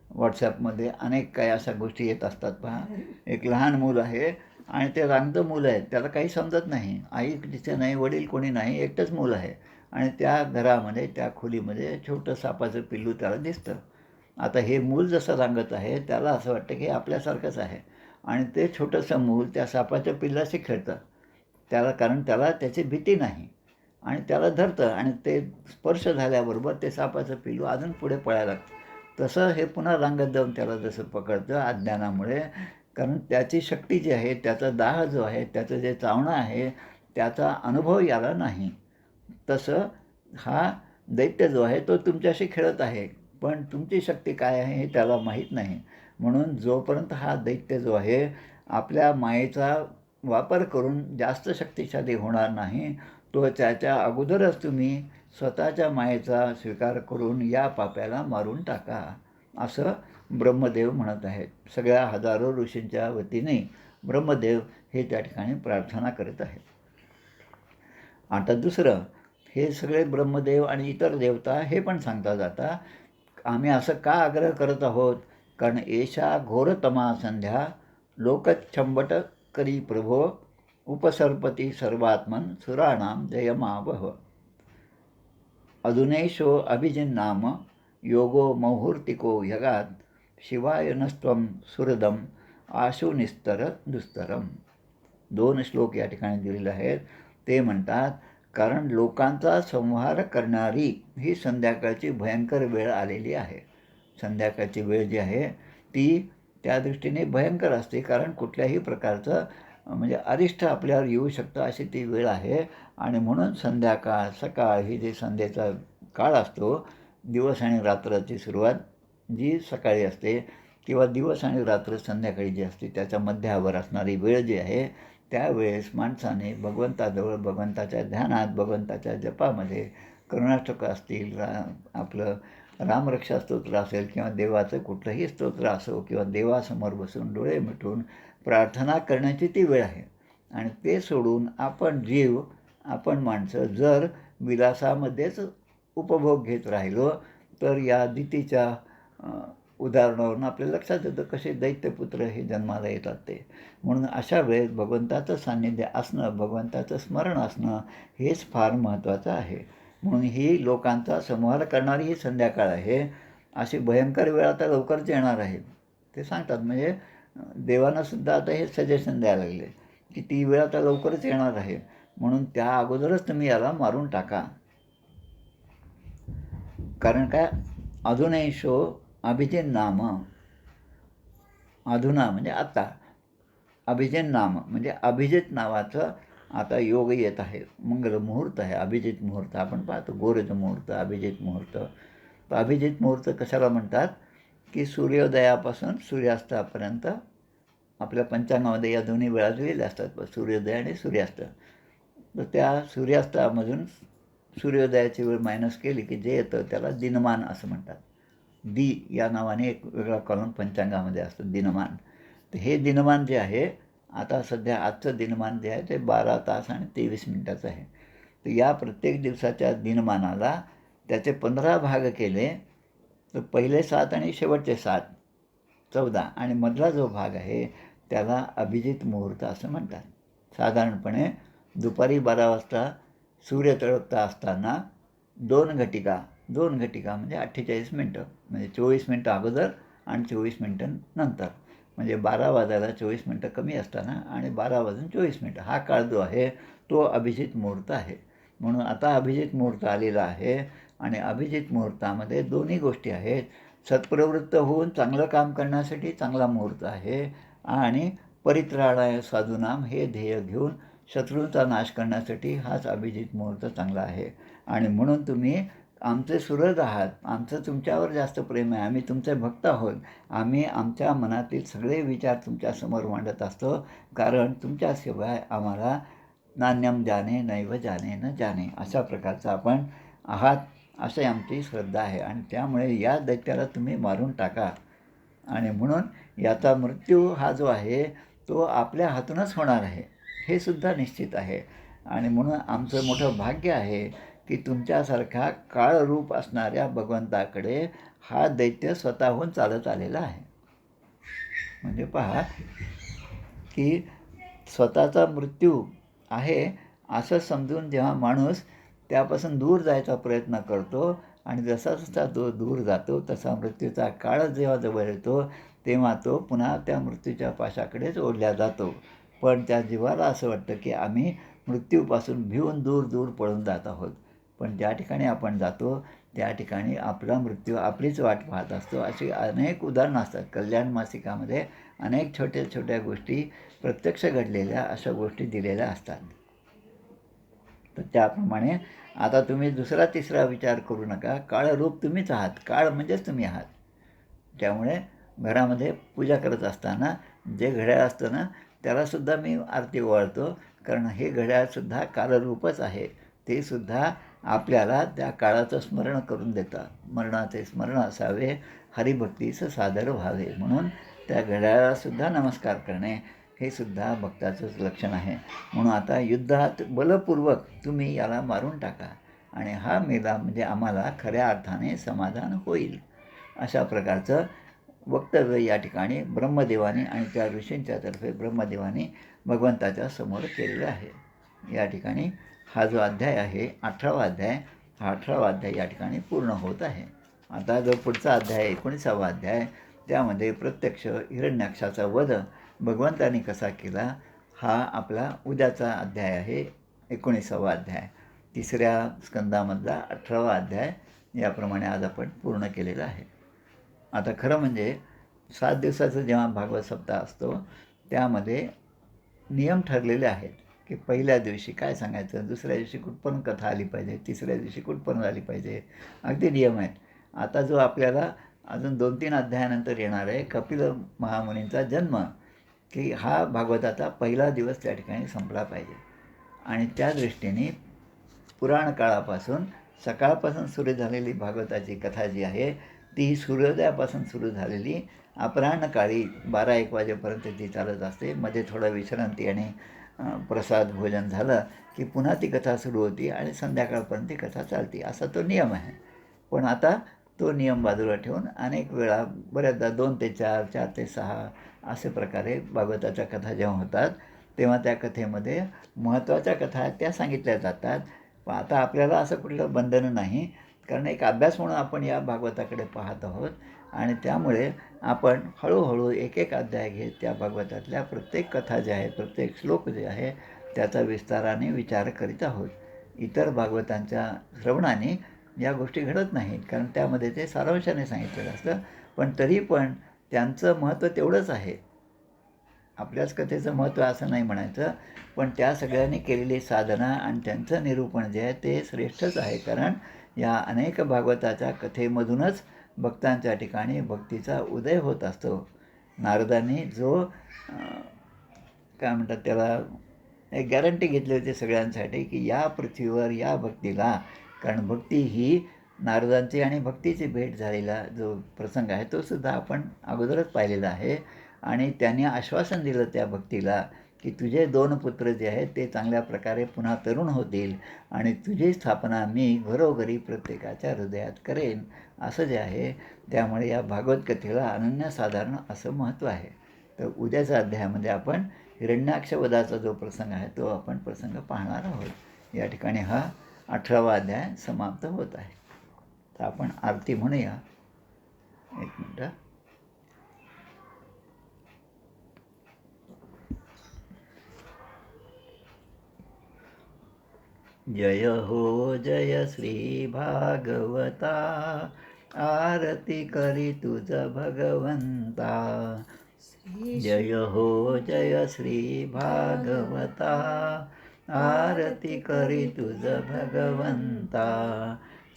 Speaker 1: व्हॉट्सॲपमध्ये अनेक काही अशा गोष्टी येत असतात पहा. एक लहान मूल आहे आणि ते रांगतं मुलं आहे, त्याला काही समजत नाही, आई तिथे नाही, वडील कोणी नाही, एकटंच मूल आहे आणि त्या घरामध्ये त्या खोलीमध्ये छोटं सापाचं पिल्लू त्याला दिसतं. आता हे मूल जसं रांगत आहे त्याला असं वाटतं की आपल्यासारखंच आहे आणि ते छोटंसं मूल त्या सापाच्या पिल्लाशी खेळतं कारण त्याला त्याची भीती नाही आणि त्याला धरतं आणि ते स्पर्श झाल्याबरोबर ते सापाचं पिल्लू अजून पुढे पळायला लागतं. तसं हे पुन्हा रांगत जाऊन त्याला जसं पकडतं अज्ञानामुळे. कारण त्याची शक्ती जी आहे, त्याचा दाह जो आहे, त्याचं जे चावणं आहे त्याचा अनुभव याला नाही. तसं हा दैत्य जो आहे तो तुमच्याशी खेळत आहे पण तुमची शक्ती काय आहे हे त्याला माहीत नाही. म्हणून जोपर्यंत हा दैत्य जो आहे आपल्या मायेचा वापर करून जास्त शक्तिशाली होणार नाही तो त्याच्या अगोदरच तुम्ही स्वतःच्या मायेचा स्वीकार करून या पाप्याला मारून टाका असं ब्रह्मदेव म्हणत आहेत. सगळ्या हजारो ऋषींच्या वतीने ब्रह्मदेव हे त्या ठिकाणी प्रार्थना करत आहेत. आता दुसरं, हे सगळे ब्रह्मदेव आणि इतर देवता हे पण सांगतात आता, आम्ही असं का आग्रह करत आहोत, कारण एषा घोरतमा संध्या लोकच्छंबट करी प्रभो उपसर्पती सर्वात्मन सुराणाम जयमावह. अधुनैषो अभिजिन्नाम योगो मुहूर्तिको यगात शिवाय नस्त्वं सुहृदम आशु निस्तर दुस्तरम. 2 श्लोक या ठिकाणी दिलेले आहेत. ते म्हणतात, कारण लोकांचा संहार करणारी ही संध्याकाळची भयंकर वेळ आलेली आहे. संध्याकाळची वेळ जी आहे ती त्या दृष्टीने भयंकर असते, कारण कुठल्याही प्रकारचं म्हणजे अरिष्ट आपल्यावर येऊ शकतं अशी ती वेळ आहे. आणि म्हणून संध्याकाळ सकाळ ही जी संध्येचा काळ असतो, दिवस आणि रात्राची सुरुवात जी सकाळी असते किंवा दिवस आणि रात्र संध्याकाळी जी असते त्याच्या मध्यावर असणारी वेळ जी आहे, त्यावेळेस माणसाने भगवंताजवळ, भगवंताच्या ध्यानात, भगवंताच्या जपामध्ये करुणाष्टक असतील, आपलं रामरक्षा स्तोत्र असेल किंवा देवाचं कुठलंही स्तोत्र असो किंवा देवासमोर बसून डोळे मिटून प्रार्थना करण्याची ती वेळ आहे. आणि ते सोडून आपण जीव, आपण माणसं जर विलासामध्येच उपभोग घेत राहिलो तर या दितीच्या उदाहरणावरून आपल्या लक्षात येतं कसे दैत्यपुत्र हे जन्माला येतात ते. म्हणून अशा वेळेस भगवंताचं सान्निध्य असणं, भगवंताचं स्मरण असणं हेच फार महत्त्वाचं आहे. म्हणून ही लोकांचा संहार करणारी ही संध्याकाळ आहे. अशी भयंकर वेळ आता लवकरच येणार आहे ते सांगतात. म्हणजे देवांनासुद्धा आता हे सजेशन द्यायला लागले की ती वेळ आता लवकरच येणार आहे, म्हणून त्या अगोदरच तुम्ही याला मारून टाका. कारण काय, अधुनैषो अभिजिन नाम, अधुना म्हणजे आता, अभिजिन नाम म्हणजे अभिजित नावाचं आता योग येत आहे, मंगल मुहूर्त आहे, अभिजित मुहूर्त. आपण पाहतो गोरज मुहूर्त, अभिजित मुहूर्त. अभिजित मुहूर्त कशाला म्हणतात की सूर्योदयापासून सूर्यास्तापर्यंत आपल्या पंचांगामध्ये या दोन्ही वेळा दिलेल्या असतात, सूर्योदय आणि सूर्यास्त. तर त्या सूर्यास्तामधून सूर्योदयाची वेळ मायनस केली की जे येतं त्याला दिनमान असं म्हणतात. दी या नावाने एक वेगळा कॉलम पंचांगामध्ये असतो, दिनमान. तर हे दिनमान जे आहे आता सध्या आजचं दिनमान जे आहे ते 12 तास आणि 23 मिनिटाचं आहे. तर या प्रत्येक दिवसाच्या दिनमानाला त्याचे 15 भाग केले तर पहिले 7 आणि शेवटचे 7 14 आणि मधला जो भाग आहे त्याला अभिजित मुहूर्त असं म्हणतात. साधारणपणे दुपारी 12 वाजता सूर्य तळपता असताना 2 घटिका म्हणजे 48 मिनटं, म्हणजे 24 मिनटं अगोदर आणि 24 मिनटं नंतर, म्हणजे 12 वाजायला 24 मिनटं कमी असताना आणि 12 वाजून 24 मिनटं हा काळ जो आहे तो अभिजित मुहूर्त आहे. म्हणून आता अभिजित मुहूर्त आलेला आहे आणि अभिजित मुहूर्तामध्ये दोन्ही गोष्टी आहेत. सत्प्रवृत्त होऊन चांगलं काम करण्यासाठी चांगला मुहूर्त आहे आणि परित्राणाय साधूनाम हे ध्येय घेऊन शत्रूंचा नाश करण्यासाठी हाच अभिजित मुहूर्त चांगला आहे. आणि म्हणून तुम्ही आमचे सुहृद आहात, आमचं तुमच्यावर जास्त प्रेम आहे, आम्ही तुमचे भक्त आहोत, आम्ही आमच्या मनातील सगळे विचार तुमच्यासमोर मांडत असतो, कारण तुमच्याशिवाय आम्हाला नान्यम जाने नैव जाने न जाने अशा प्रकारचं आपण आहात, अशी आमची श्रद्धा आहे. आणि त्यामुळे या दैत्याला तुम्ही मारून टाका. आणि म्हणून याचा मृत्यू हा जो आहे तो आपल्या हातूनच होणार आहे हे सुद्धा निश्चित आहे. आणि म्हणून आमचं मोठं भाग्य आहे की तुमच्यासारखा काळरूप असणाऱ्या भगवंताकडे हा दैत्य स्वतःहून चालत आलेला आहे. म्हणजे पहा की स्वतःचा मृत्यू आहे असं समजून जेव्हा माणूस त्यापासून दूर जायचा प्रयत्न करतो आणि जसा जसा तो दूर जातो तसा मृत्यूचा काळ जेव्हा जवळ येतो तेव्हा तो पुन्हा त्या मृत्यूच्या पाशाकडेच ओढल्या जातो. पण त्या जीवाला असं वाटतं की आम्ही मृत्यूपासून भिवून दूर दूर पळून जात आहोत. पण ज्या ठिकाणी आपण जातो त्या ठिकाणी आपला मृत्यू आपलीच वाट पाहत असतो. अशी अनेक उदाहरणं असतात. कल्याण मासिकामध्ये अनेक छोट्या छोट्या गोष्टी प्रत्यक्ष घडलेल्या अशा गोष्टी दिलेल्या असतात. तर त्याप्रमाणे आता तुम्ही दुसरा तिसरा विचार करू नका. काळरूप तुम्हीच आहात, काळ म्हणजेच तुम्ही आहात. त्यामुळे घरामध्ये पूजा करत असताना जे घड्याळ असतं ना त्यालासुद्धा मी आरती ओवाळतो, कारण हे घड्याळसुद्धा कालरूपच आहे. ते सुद्धा आपल्याला त्या काळाचं स्मरण करून देतात. मरणाचे स्मरण असावे, हरिभक्तीचं सादर व्हावे, म्हणून त्या घड्याळालासुद्धा नमस्कार करणे हे सुद्धा भक्ताचंच लक्षण आहे. म्हणून आता युद्धात बलपूर्वक तुम्ही याला मारून टाका आणि हा मेला म्हणजे आम्हाला खऱ्या अर्थाने समाधान होईल. अशा प्रकारचं वक्तव्य या ठिकाणी ब्रह्मदेवाने आणि त्या ऋषींच्या तर्फे ब्रह्मदेवाने भगवंताच्या समोर केलेलं आहे. या ठिकाणी हा जो अध्याय आहे 18वा अध्याय, हा 18वा अध्याय या ठिकाणी पूर्ण होत आहे. आता जो पुढचा अध्याय 19वा अध्याय, त्यामध्ये प्रत्यक्ष हिरण्याक्षाचा वध भगवंतानी कसा केला हा आपला उद्याचा अध्याय आहे. 19वा अध्याय, 3ऱ्या स्कंदामधला 18वा अध्याय याप्रमाणे आज आपण पूर्ण केलेला आहे. आता खरं म्हणजे 7 दिवसाचं जेव्हा भागवत सप्ताह असतो त्यामध्ये नियम ठरलेले आहेत की पहिल्या दिवशी काय सांगायचं, दुसऱ्या दिवशी कुठपर्यंत कथा आली पाहिजे, तिसऱ्या दिवशी कुठपर्यंत आली पाहिजे, अगदी नियम आहेत. आता जो आपल्याला अजून 2-3 अध्यायानंतर येणार आहे कपिल महामुनींचा जन्म, की हा भागवताचा पहिला दिवस त्या ठिकाणी संपला पाहिजे. आणि त्या दृष्टीने पुराण काळापासून सकाळपासून सुरू झालेली भागवताची कथा जी आहे ती सूर्योदयापासून सुरू झालेली अपराह्नकाळी 12-1 वाजेपर्यंत ती चालत असते. मध्ये थोडं विश्रांती आणि प्रसाद भोजन झालं की पुन्हा ती कथा सुरू होती आणि संध्याकाळपर्यंत ती कथा चालते, असा तो नियम आहे. पण आता तो नियम बाजूला ठेवून अनेक वेळा बऱ्याचदा 2 ते 4, 4 ते 6 असे प्रकारे भागवताच्या कथा जेव्हा होतात तेव्हा त्या कथेमध्ये महत्त्वाच्या कथा त्या सांगितल्या जातात. पण आता आपल्याला असं कुठलं बंधन नाही, कारण एक अभ्यास म्हणून आपण या भागवताकडे पाहत आहोत आणि त्यामुळे आपण हळूहळू एक एक अध्याय घेत त्या भागवतातल्या प्रत्येक कथा ज्या आहेत, प्रत्येक श्लोक जे आहे त्याचा विस्ताराने विचार करीत आहोत. इतर भागवतांच्या श्रवणाने या गोष्टी घडत नाहीत, कारण त्यामध्ये ते सारांशाने सांगितलेलं असतं. पण तरी पण त्यांचं महत्त्व तेवढंच आहे. आपल्याच कथेचं महत्त्व असं नाही म्हणायचं, पण त्या सगळ्यांनी केलेली साधना आणि त्यांचं निरूपण जे आहे ते श्रेष्ठच आहे. कारण या अनेक भागवताच्या कथेमधूनच भक्तांच्या ठिकाणी भक्तीचा उदय होत असतो. नारदांनी जो काय म्हणतात त्याला एक गॅरंटी घेतली होती सगळ्यांसाठी की या पृथ्वीवर या भक्तीला, कारण भक्ती ही नारदांची आणि भक्तीची भेट झालेला जो प्रसंग आहे तो सुद्धा आपण अगोदरच पाहिलेला आहे. आणि त्यांनी आश्वासन दिलं त्या भक्तीला की तुझे 2 पुत्र जे आहेत ते चांगल्या प्रकारे पुन्हा तरुण होतील आणि तुझी स्थापना मी घरोघरी प्रत्येकाच्या हृदयात करेन, असं जे आहे. त्यामुळे या भागवत कथेला अनन्यसाधारण असं महत्त्व आहे. तर उद्याच्या अध्यायामध्ये आपण हिरण्याक्षवधाचा जो प्रसंग आहे तो आपण प्रसंग पाहणार आहोत. या ठिकाणी हा 18वा अध्याय समाप्त होत आहे. तर आपण आरती म्हणूया. 1 मिनिट. जय हो जय श्री भागवता, आरती करी तुझ भगवंता. जय हो जय श्री भागवता, आरती करी तुझ भगवंता.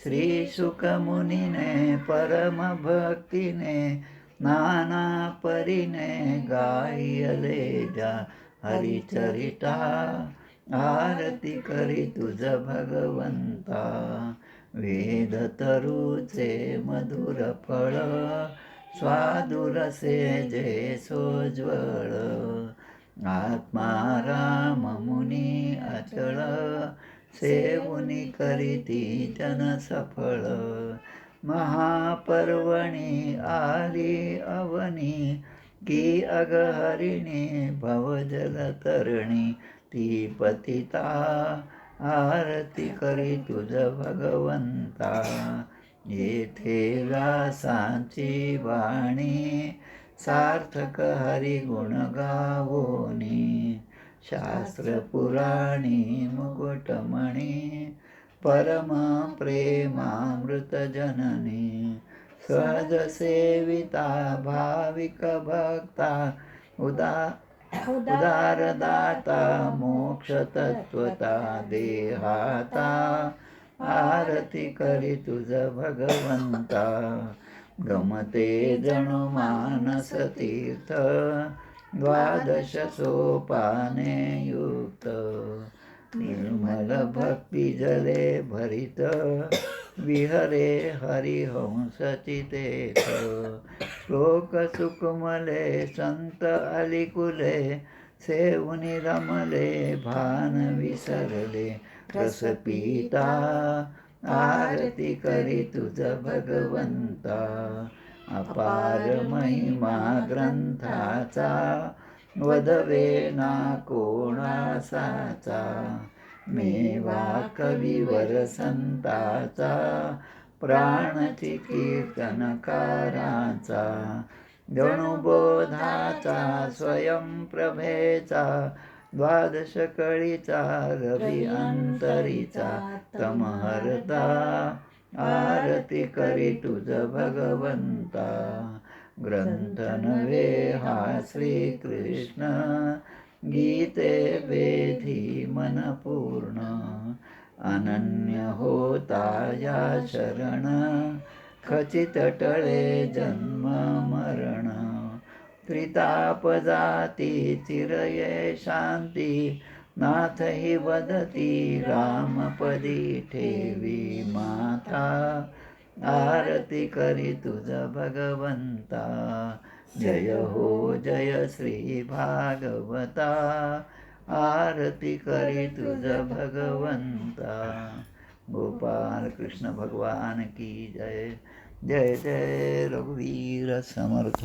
Speaker 1: श्री शुकमुनीने परम भक्तीने नाना परीने गायले जा हरिचरिता. आरती करी तुझ भगवंता. वेद तरुचे मधुर फळ, स्वादुरसे जे सोज्वळ. आत्मा राम मुनी अचळ, सेवुनी करीती जन सफळ. महापर्वणी आली अवनी, की अगहरिणी भवजल तरणी. ती पतिता आरती करी तुझ भगवंता. येथे व्यासांची वाणी, सार्थक हरिगुण गावोनी. शास्त्र पुराणी मुकुटमणी, परम प्रेमामृत जननी. सहज सेविता भाविक भक्ता, उदारदाता मोक्ष तत्वता देहाता. आरती करी तुझ भगवंता. गमते जणू मानस तीर्थ, 12 सोपाने युक्त. निर्मल भक्ती जले भरित, विहरे हरिहंस चितेथ. श्लोक सुकुमले संत अलिकुले, सेवुनी रमले भान विसरले रस पिता, आरती करी तुझ भगवंता. अपार महिमा ग्रंथाचा, वदवे ना कोणासाचा. मेवा कविवर संताचा, प्राणची कीर्तनकाराचा. जणुबोधाचा स्वयंप्रभेचा, द्वादश कळीचा रवी अंतरीचा. तमहरता, आरती करी तुझ भगवंता. ग्रंथ नव्हे हा श्रीकृष्ण, गीते वेधी मन पूर्ण. अनन्य होता या शरण, खचित टळे जन्म मरण. त्रिताप जाती चिरये शांती, नाथ हि वदती रामपदी ठेवी माथा. आरती करी तुझ भगवंता. जय हो जय श्री भागवता, आरती करी तुझ भगवंता. गोपाल कृष्ण भगवान की जय. जय जय रघुवीर समर्थ.